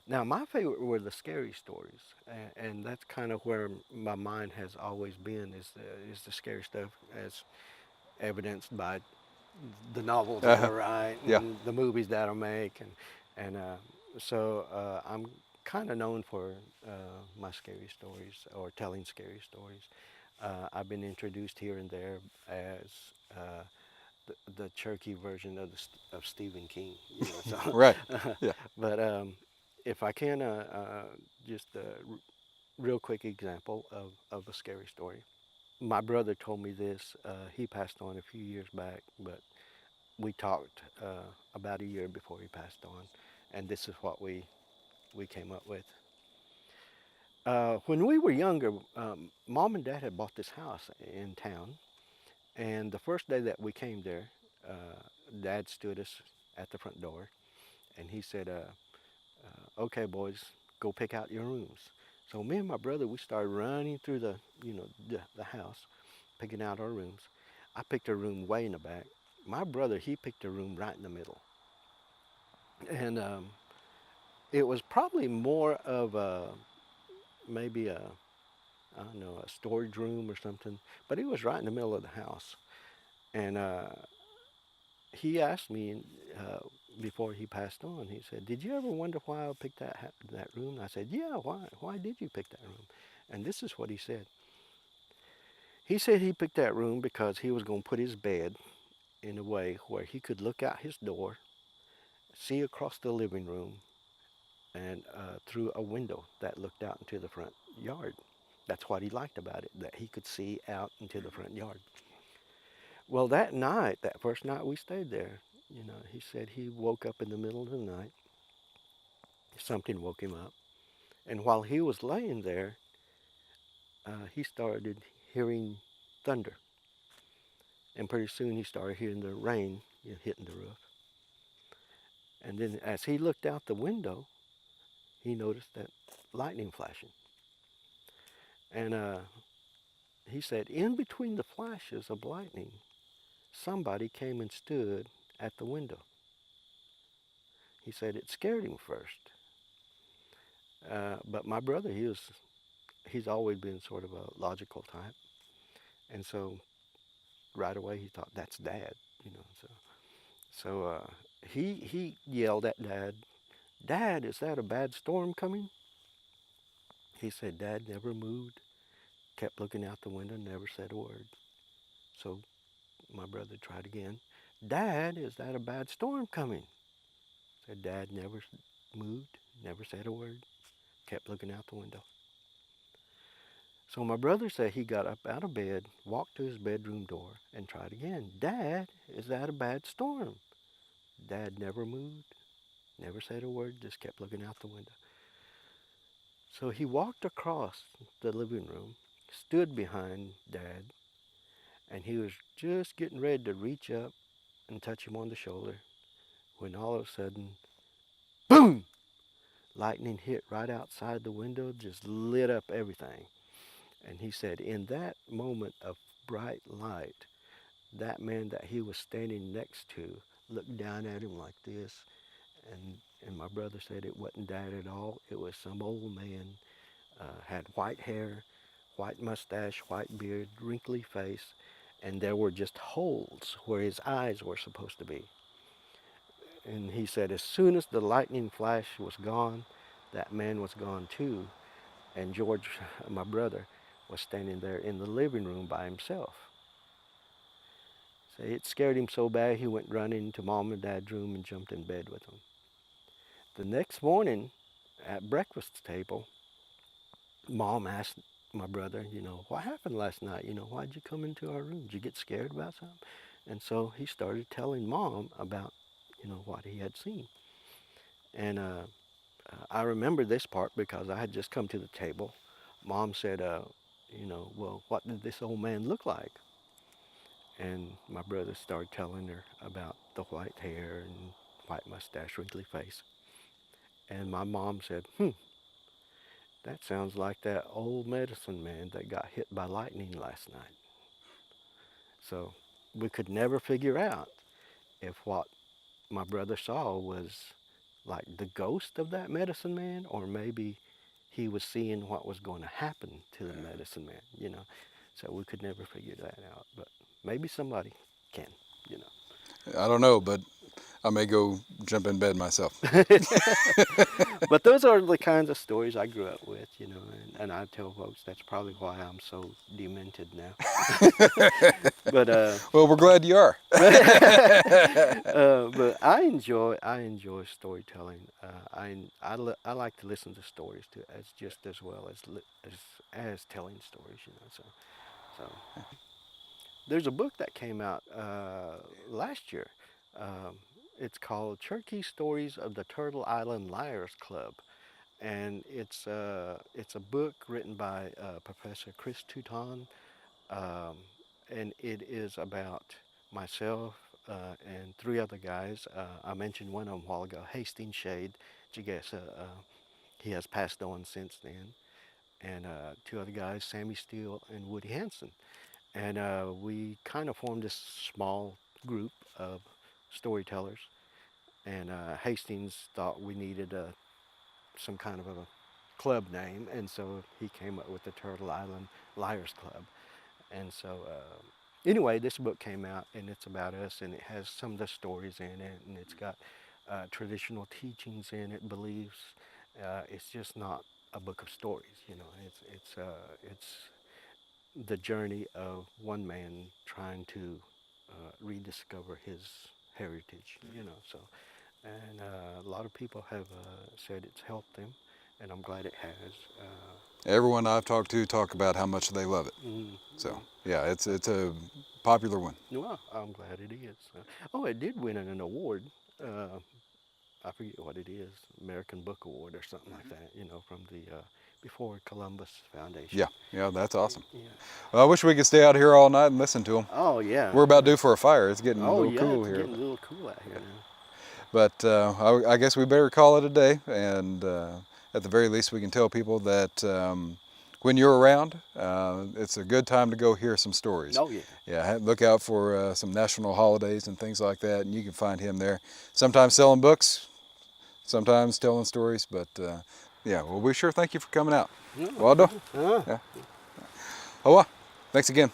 Now, my favorite were the scary stories, and that's kind of where my mind has always been is the scary stuff, as evidenced by the novels that I Uh-huh. write Yeah. and the movies that I make, and I'm kind of known for my scary stories or telling scary stories. I've been introduced here and there as uh, the Cherokee version of of Stephen King, you know. Right. So, Yeah. but if I can, just a real quick example of a scary story. My brother told me this. He passed on a few years back, but we talked about a year before he passed on, and this is what we came up with. When we were younger, Mom and Dad had bought this house in town, and the first day that we came there, Dad stood us at the front door, and he said, "Okay, boys, go pick out your rooms." So me and my brother, we started running through the house, picking out our rooms. I picked a room way in the back. My brother, he picked a room right in the middle, and it was probably more of a maybe a I don't know, a storage room or something, but it was right in the middle of the house. And he asked me uh, before he passed on. He said, "Did you ever wonder why I picked that room?" I said, "Yeah. Why? Why did you pick that room?" And this is what he said. He said he picked that room because he was going to put his bed in a way where he could look out his door, see across the living room, and through a window that looked out into the front yard. That's what he liked about it, that he could see out into the front yard. Well, that night, that first night we stayed there, he said he woke up in the middle of the night. Something woke him up. And while he was laying there, he started hearing thunder. And pretty soon he started hearing the rain hitting the roof. And then as he looked out the window, he noticed that lightning flashing. And he said, in between the flashes of lightning, somebody came and stood at the window. He said it scared him first. But my brother, he's always been sort of a logical type. And so right away he thought, that's Dad, you know. So he yelled at Dad, "Dad, is that a bad storm coming?" He said Dad never moved, kept looking out the window, never said a word. So my brother tried again. "Dad, is that a bad storm coming?" Said Dad never moved, never said a word, kept looking out the window. So my brother said he got up out of bed, walked to his bedroom door, and tried again. "Dad, is that a bad storm?" Dad never moved, never said a word, just kept looking out the window. So he walked across the living room, stood behind Dad, and he was just getting ready to reach up and touch him on the shoulder when all of a sudden, boom! Lightning hit right outside the window, just lit up everything. And he said, in that moment of bright light, that man that he was standing next to looked down at him like this. And my brother said it wasn't Dad at all. It was some old man, had white hair, white mustache, white beard, wrinkly face, and there were just holes where his eyes were supposed to be. And he said as soon as the lightning flash was gone, that man was gone too. And George, my brother, was standing there in the living room by himself. So it scared him so bad he went running to Mom and Dad's room and jumped in bed with them. The next morning at breakfast table, Mom asked my brother, what happened last night? Why'd you come into our room? Did you get scared about something? And so he started telling Mom about, what he had seen. And I remember this part because I had just come to the table. Mom said, well, what did this old man look like? And my brother started telling her about the white hair and white mustache, wrinkly face. And my mom said, that sounds like that old medicine man that got hit by lightning last night. So we could never figure out if what my brother saw was like the ghost of that medicine man, or maybe he was seeing what was going to happen to the medicine man, you know. So we could never figure that out, but maybe somebody can, you I don't know, but I may go jump in bed myself. know. But those are the kinds of stories I grew up with, you know, and I tell folks that's probably why I'm so demented now. But Well, we're glad you are. but I enjoy storytelling. I like to listen to stories too, as just as well as as telling stories, you know. So there's a book that came out last year. Um, it's called Cherokee Stories of the Turtle Island Liars Club, and it's a book written by Professor Chris Touton, um, and it is about myself and three other guys. I mentioned one of them a while ago, Hastings Shade. Which I guess he has passed on since then. And two other guys, Sammy Steel and Woody Hanson. And we kind of formed this small group of storytellers. And Hastings thought we needed some kind of a club name, and so he came up with the Turtle Island Liars Club. And so, anyway, this book came out, and it's about us, and it has some of the stories in it, and it's got traditional teachings in it, beliefs. It's just not a book of stories, you know. It's the journey of one man trying to rediscover his heritage, you know. So, and a lot of people have said it's helped them, and I'm glad it has. Everyone I've talked to talk about how much they love it. Mm, So yeah, it's a popular one. well, I'm glad it is. Oh, it did win an award. Uh, I forget what it is, American Book Award or something like that. You know, from the Before Columbus Foundation. Yeah, yeah, that's awesome. Yeah. Well, I wish we could stay out here all night and listen to them. Oh yeah. We're about due for a fire. It's getting a Oh little yeah. cool It's here. getting a little cool out here now. But I guess we better call it a day. And at the very least, we can tell people that when you're around, it's a good time to go hear some stories. Oh yeah. Yeah, look out for some national holidays and things like that, and you can find him there. Sometimes selling books, sometimes telling stories. But yeah, well, we sure thank you for coming out. No, Waldo? uh, Yeah. Oh, well, thanks again.